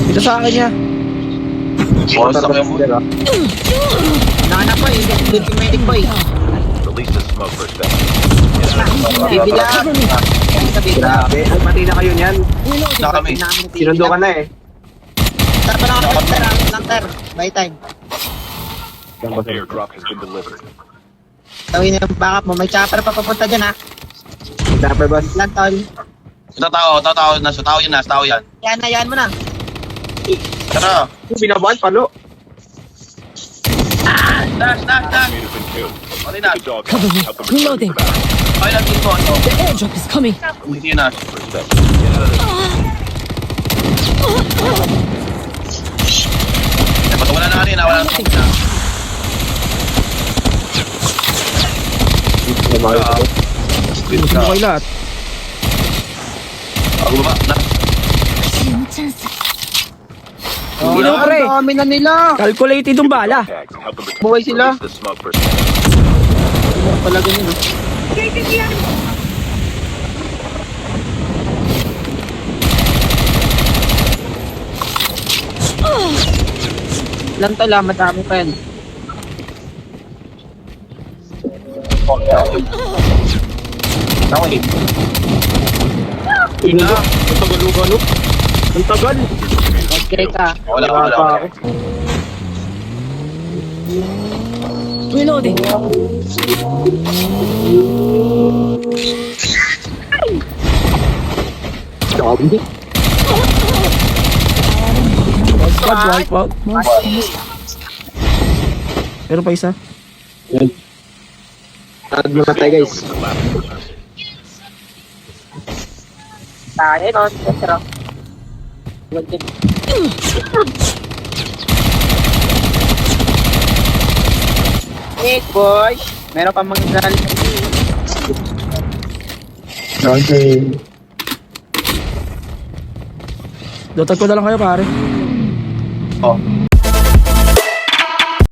Ito sa akin niya. Bonus ako yung muna. Nakanak ko eh. Good yung medic ko eh. Release the smoke for a second. Bibila. Grabe, ay pati na kayo niyan. Na kami. Sinundo ka na eh. Tara pa lang ako Lanter. By time. Airdrop has been delivered. Tawin na yung backup mo. May chopper pa papunta dyan ha. Dapat boss. Lantol. Ito tao yan. Yan mo na. Tara. Binabuan, palo. Dash. Enemy has been killed. Okay na. The dog Cover me. help them Reloading. Okay lang din ko. The airdrop is coming. Hindi na. Wala na kanina. Wala na kanina. Gusto mo kayo lahat. Ako ba? Hindi na, pre. Ang dami na nila. Calculated yung bala. tags and help them Buhay sila. release the smoke for a second. Ano pala ganyan eh. Lantol madami pa yan. Okay. Ang tagal. Ang tagal. Okay ka. Wala. Reloading. Sabi. Squad wipe out. Pero pa isa. Namatay guys. Tayo no. Pero. Nick boy. Meron pa mga gal. Okay. Dotag ko na lang kayo, pare. Oh.